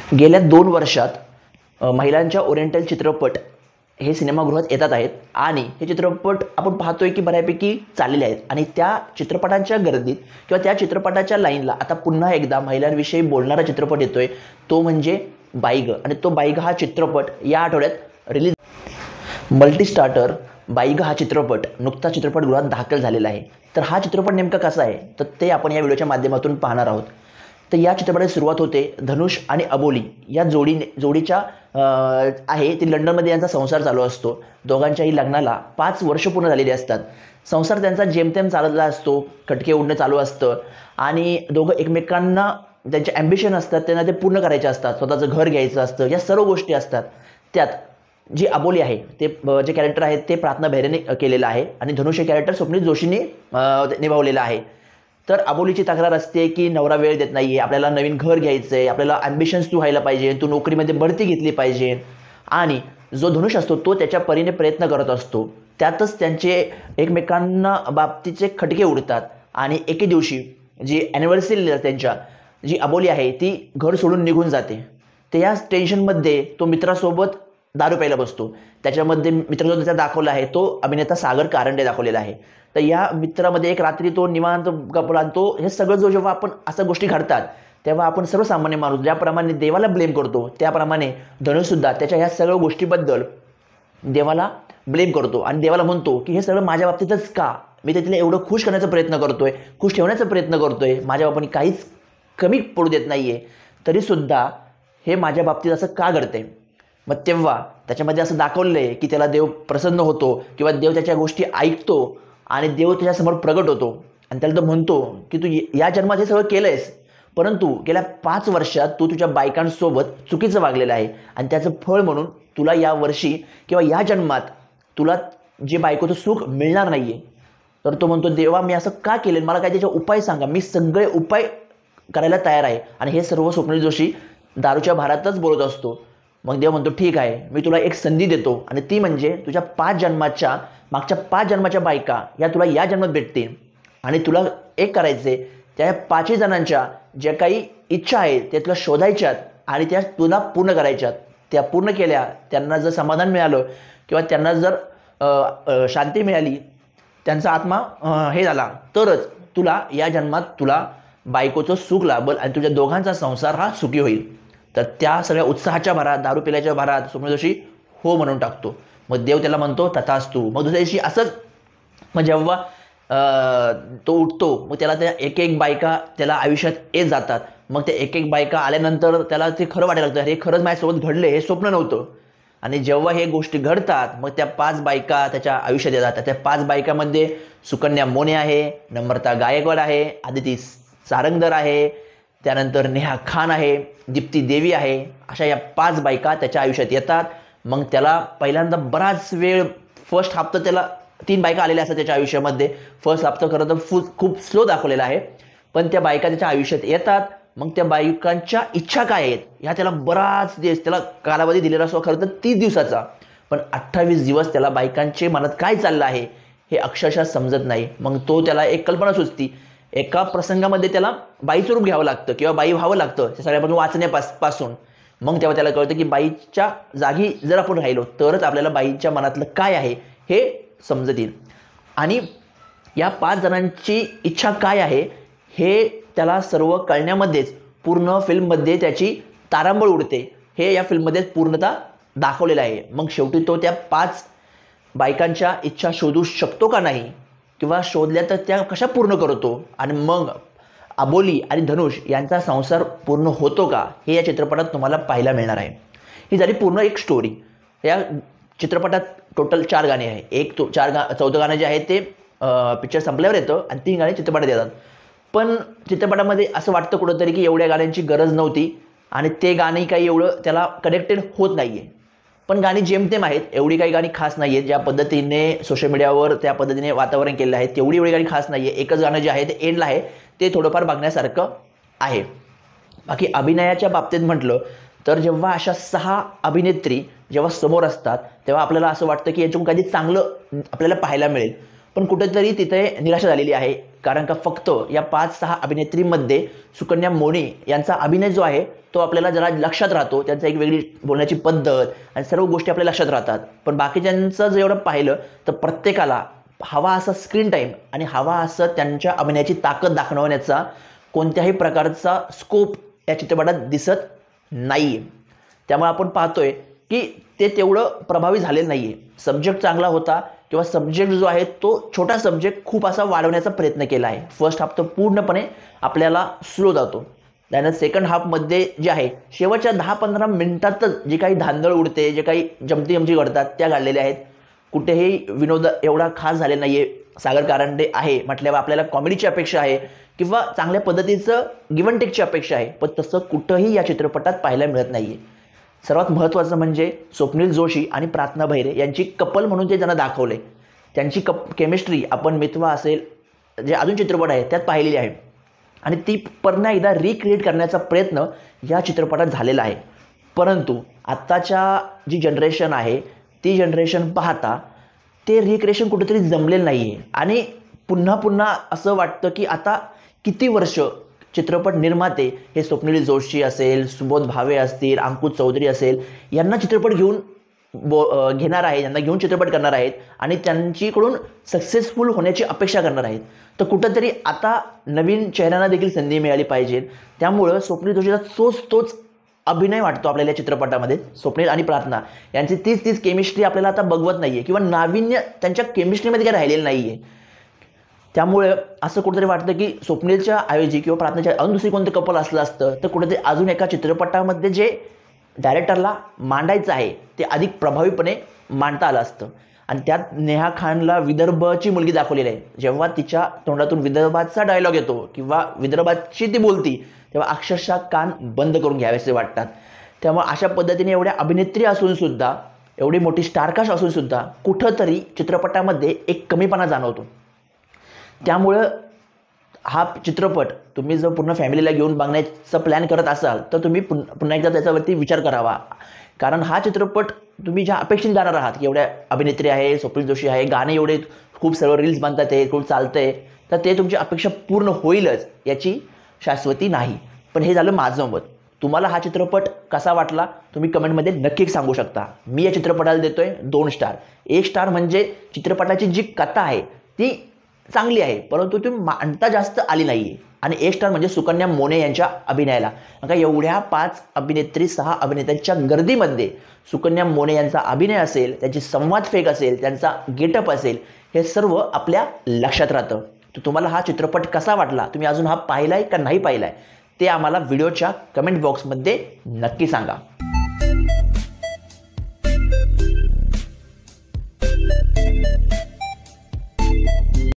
गेल्या 2 वर्षात महिलांच्या ओरिएंटल चित्रपट हे सिनेमागृहात येतात आहेत आणि हे चित्रपट आपण पाहतोय की बऱ्यापैकी चाललेले आहेत आणि त्या चित्रपटांच्या गर्दीत किंवा त्या चित्रपटाच्या लाईनला आता पुन्हा एकदा महिलांविषयी बोलणारा चित्रपट येतोय, तो म्हणजे बाई आणि तो बाई हा चित्रपट या आठवड्यात रिलीज मल्टीस्टार्टर बाई हा चित्रपट नुकता चित्रपटगृहात दाखल झालेला आहे। तर हा चित्रपट नेमका कसा आहे तर ते आपण या व्हिडिओच्या माध्यमातून पाहणार आहोत। तर या चित्रपटाची सुरुवात होते धनुष आणि अबोली या जोडीच्या आहे ती लंडनमध्ये यांचा संसार चालू असतो। दोघांच्याही लग्नाला 5 वर्ष पूर्ण झालेली असतात। संसार त्यांचा जेमतेम चालतला असतो, खटके उडणं चालू असतं आणि दोघं एकमेकांना त्यांचे ॲम्बिशन असतात त्यांना ते पूर्ण करायचे असतात, स्वतःचं घर घ्यायचं असतं, या सर्व गोष्टी असतात। त्यात जी अबोली आहे ते जे कॅरेक्टर आहे ते प्रार्थना बेहरेने केलेलं आहे आणि धनुष हे कॅरेक्टर स्वप्नील जोशीने निभावलेलं आहे। तर अबोलीची तक्रार असते की नवरा वेळ देत नाहीये, आपल्याला नवीन घर घ्यायचं आहे, आपल्याला ॲम्बिशन्स तू व्हायला पाहिजे, तू नोकरीमध्ये बढती घेतली पाहिजे आणि जो धनुष असतो तो त्याच्या परीने प्रयत्न करत असतो। त्यातच त्यांचे एकमेकांना बाबतीचे खटके उडतात आणि एके दिवशी जी ॲनिव्हर्सरी त्यांच्या जी अबोली आहे ती घर सोडून निघून जाते। ते या टेन्शनमध्ये तो मित्रासोबत दारू प्यायला बसतो। त्याच्यामध्ये मित्र जो त्याचा दाखवला आहे तो अभिनेता सागर कारंडे दाखवलेला आहे। तर या मित्रामध्ये एक रात्री तो निवांत गप्पा तो हे सगळं जेव्हा आपण अशा गोष्टी घडतात तेव्हा आपण सर्वसामान्य माणूस ज्याप्रमाणे देवाला ब्लेम करतो त्याप्रमाणे धनुषसुद्धा त्याच्या ह्या सगळ्या गोष्टीबद्दल देवाला ब्लेम करतो आणि देवाला म्हणतो की हे सगळं माझ्या बाबतीतच का, मी तर तिला एवढं खुश करण्याचा प्रयत्न करतोय, खुश ठेवण्याचा प्रयत्न करतोय, माझ्या बाबांनी काहीच कमी पडू देत नाहीये, तरीसुद्धा हे माझ्या बाबतीत असं का घडतंय। मग तेव्हा त्याच्यामध्ये असं दाखवलं आहे की त्याला देव प्रसन्न होतो किंवा देव त्याच्या गोष्टी ऐकतो आणि देव त्याच्यासमोर प्रगट होतो आणि त्याला तो म्हणतो की तू या जन्मात हे सगळं केलं आहेस, परंतु गेल्या 5 वर्षात तू तुझ्या बायकांसोबत चुकीचं वागलेलं आहे आणि त्याचं फळ म्हणून तुला या वर्षी किंवा या जन्मात तुला जे बायकोचं सुख मिळणार नाही आहे। तर तो म्हणतो देवा मी असं का केलं, मला काय त्याचे उपाय सांगा, मी सगळे उपाय करायला तयार आहे आणि हे सर्व स्वप्नील जोशी दारूच्या भारातच बोलत असतो। मग देव म्हणतो ठीक आहे, मी तुला एक संधी देतो आणि ती म्हणजे तुझ्या 5 जन्माच्या मागच्या 5 जन्माच्या बायका या तुला या जन्मात भेटतील आणि तुला एक करायचे त्या 5 जणांच्या ज्या काही इच्छा आहेत त्या तुला शोधायच्यात आणि त्या तुला पूर्ण करायच्यात। त्या पूर्ण केल्या, त्यांना जर समाधान मिळालं किंवा त्यांना जर शांती मिळाली, त्यांचा आत्मा हे झाला तरच तुला या जन्मात तुला बायकोचं सुख लाभल आणि तुझ्या दोघांचा संसार हा सुखी होईल। तर त्या सगळ्या उत्साहाच्या भरात दारू पिल्याच्या भरात स्वप्नील जोशी हो म्हणून टाकतो। मग देव त्याला म्हणतो तथास्तु। मग दुसऱ्या दिवशी असंच मग जेव्हा तो उठतो मग त्याला त्या एक बायका त्याला आयुष्यात येत जातात। मग त्या एक बायका आल्यानंतर त्याला ते खरं वाटायला लागतं, हे खरंच माझ्यासोबत घडले, हे स्वप्न नव्हतं। आणि जेव्हा हे गोष्टी घडतात मग त्या 5 बायका त्याच्या आयुष्यात येतात। त्या 5 बायकामध्ये सुकन्या मोने आहे, नम्रता गायकवाड आहे, आदिती सारंगधर आहे, त्यानंतर नेहा खान आहे, दीप्ती देवी आहे, अशा या 5 बायका त्याच्या आयुष्यात येतात। मग त्याला पहिल्यांदा बराच वेळ फर्स्ट हाफ तर त्याला 3 बायका आलेल्या असतात त्याच्या आयुष्यामध्ये। फर्स्ट हाफ तर खरं तर खूप स्लो दाखवलेला आहे, पण त्या बायका त्याच्या आयुष्यात येतात। मग त्या बायकांच्या इच्छा काय आहेत ह्या त्याला बराच दिवस त्याला कालावधी दिलेला असतो, खरं तर 30 दिवसाचा, पण 28 दिवस त्याला बायकांचे मनात काय चाललं आहे हे अक्षरशः समजत नाही। मग तो त्याला एक कल्पना सुचती, एका प्रसंगामध्ये त्याला बाईचं रूप घ्यावं लागतं किंवा बाई व्हावं लागतं त्या सगळ्यापासून वाचण्यापासून। मग तेव्हा त्याला कळतं की बाईच्या जागी जर आपण राहिलो तरच आपल्याला बाईच्या मनातलं काय आहे हे समजत येईल आणि या 5 जणांची इच्छा काय आहे हे त्याला सर्व कळण्यामध्येच पूर्ण फिल्ममध्ये त्याची तारांबळ उडते। हे या फिल्ममध्ये पूर्णतः दाखवलेलं आहे। मग शेवटी तो त्या 5 बायकांच्या इच्छा शोधू शकतो का नाही किंवा शोधल्या तर त्या कशा पूर्ण करतो आणि मग अबोली आणि धनुष यांचा संसार पूर्ण होतो का हे या चित्रपटात तुम्हाला पाहायला मिळणार आहे। ही झाली पूर्ण एक स्टोरी। या चित्रपटात टोटल 4 गाणी आहे, चौथं गाणं जे आहे ते पिक्चर संपल्यावर येतं आणि 3 गाणी चित्रपटात येतात। पण चित्रपटामध्ये असं वाटतं कुठंतरी की एवढ्या गाण्यांची गरज नव्हती आणि ते गाणी काही एवढं त्याला कनेक्टेड होत नाही आहे। पण गाणी जेमतेम आहेत, एवढी काही गाणी खास नाही आहेत, ज्या पद्धतीने सोशल मीडियावर त्या पद्धतीने वातावरण केलेलं आहे तेवढी एवढी गाणी खास नाही आहे। एकच गाणं जे आहे ते एंडला आहे ते थोडंफार बघण्यासारखं आहे। बाकी अभिनयाच्या बाबतीत म्हटलं तर जेव्हा अशा 6 अभिनेत्री जेव्हा समोर असतात तेव्हा आपल्याला असं वाटतं की याच्यातून कधी चांगलं आपल्याला पाहायला मिळेल, पण कुठेतरी तिथे निराशा झालेली आहे, कारण का फक्त या 5-6 अभिनेत्रीमध्ये सुकन्या मोने यांचा अभिनय जो आहे तो आपल्याला जरा लक्षात राहतो. त्यांचा एक वेगळी बोलण्याची पद्धत आणि सर्व गोष्टी आपल्या लक्षात राहतात. पण बाकीच्यांचं जर एवढं पाहिलं तर प्रत्येकाला हवा असा स्क्रीन टाईम आणि हवा असं त्यांच्या अभिनयाची ताकद दाखवण्याचा कोणत्याही प्रकारचा स्कोप या चित्रपटात दिसत नाही. त्यामुळे आपण पाहतोय की ते तेवढं प्रभावी झालेलं नाही आहे. सब्जेक्ट चांगला होता किंवा सब्जेक्ट जो आहे तो छोटा सब्जेक्ट खूप असा वाढवण्याचा प्रयत्न केला आहे. फर्स्ट हाफ तर पूर्णपणे आपल्याला स्लो जातो. त्यानंतर सेकंड हाफमध्ये जे आहे शेवटच्या 10-15 मिनिटातच जे काही धांदळ उडते, जे काही जमती घडतात त्या घडलेल्या आहेत. कुठेही विनोद एवढा खास झालेला नाही आहे. सागर कारंडे आहे म्हटल्यावर आपल्याला कॉमेडीची अपेक्षा आहे किंवा चांगल्या पद्धतीचं गिव्ह अँड टेकची अपेक्षा आहे, पण तसं कुठंही या चित्रपटात पाहायला मिळत नाही आहे. सर्वात महत्त्वाचं म्हणजे स्वप्नील जोशी आणि प्रार्थना भैरे यांची कपल म्हणून ते त्यांना दाखवले. त्यांची केमिस्ट्री आपण मितवा असेल जे अजून चित्रपट आहे त्यात पाहिलेली आहे आणि ती पुन्हा एकदा रिक्रिएट करण्याचा प्रयत्न या चित्रपटात झालेला आहे. परंतु आत्ताच्या जी जनरेशन आहे ती जनरेशन पाहता ते रिक्रिएशन कुठेतरी जमलेलं नाही आहे आणि पुन्हा असं वाटतं की आता किती वर्ष चित्रपट निर्माते हे स्वप्नील जोशी असेल, सुबोध भावे असतील, अंकुश चौधरी असेल यांना चित्रपट घेणार आहे, यांना घेऊन चित्रपट करणार आहेत आणि त्यांच्याकडून सक्सेसफुल होण्याची अपेक्षा करणार आहेत. तर कुठंतरी आता नवीन चेहऱ्यांना देखील संधी मिळाली पाहिजे. त्यामुळं स्वप्नील जोशीचा तोच अभिनय वाटतो आपल्याला या चित्रपटामध्ये. स्वप्नील आणि प्रार्थना यांची तीच केमिस्ट्री आपल्याला आता बघवत नाही आहे किंवा नाविन्य त्यांच्या केमिस्ट्रीमध्ये काही राहिलेलं नाही आहे. त्यामुळे असं कुठेतरी वाटतं की स्वप्नीलच्या ऐवजी किंवा प्रार्थनेच्या अजून दुसरी कोणतं कपल असलं असतं तर कुठेतरी अजून एका चित्रपटामध्ये जे डायरेक्टरला मांडायचं आहे ते अधिक प्रभावीपणे मांडता आलं असतं. आणि त्यात नेहा खानला विदर्भची मुलगी दाखवलेली आहे. जेव्हा तिच्या तोंडातून विदर्भाचा डायलॉग येतो किंवा विदर्भाची ती बोलती तेव्हा अक्षरशः कान बंद करून घ्यावेसे वाटतात. त्यामुळे अशा पद्धतीने एवढ्या अभिनेत्री असूनसुद्धा, एवढी मोठी स्टारकास्ट असूनसुद्धा कुठंतरी चित्रपटामध्ये एक कमीपणा जाणवतो. त्यामुळं हा चित्रपट तुम्ही जर पूर्ण फॅमिलीला घेऊन बघण्याचा प्लॅन करत असाल तर तुम्ही पुन्हा एकदा त्याच्यावरती विचार करावा. कारण हा चित्रपट तुम्ही ज्या अपेक्षित जाणार आहात की एवढ्या अभिनेत्री आहे, स्वप्नील जोशी आहे, गाणे एवढे खूप सर्व रील्स बनतात आहे, खूप चालतंय, तर ते तुमची अपेक्षा पूर्ण होईलच याची शाश्वती नाही. पण हे झालं माझं मत. तुम्हाला हा चित्रपट कसा वाटला तुम्ही कमेंटमध्ये नक्की सांगू शकता. मी या चित्रपटाला देतोय 2 स्टार. 1 स्टार म्हणजे चित्रपटाची जी कथा आहे ती चांगली आहे परंतु ती मांडता जास्त आली नाही आहे. आणि 1 स्टार म्हणजे सुकन्या मोने यांच्या अभिनयाला. का एवढ्या 5 अभिनेत्री 6 अभिनेत्यांच्या गर्दीमध्ये सुकन्या मोने यांचा अभिनय असेल, त्यांची संवाद फेक असेल, त्यांचा गेटअप असेल, हे सर्व आपल्या लक्षात राहतं. तर तुम्हाला हा चित्रपट कसा वाटला, तुम्ही अजून हा पाहिलाय का नाही पाहिलाय ते आम्हाला व्हिडिओच्या कमेंट बॉक्समध्ये नक्की सांगा.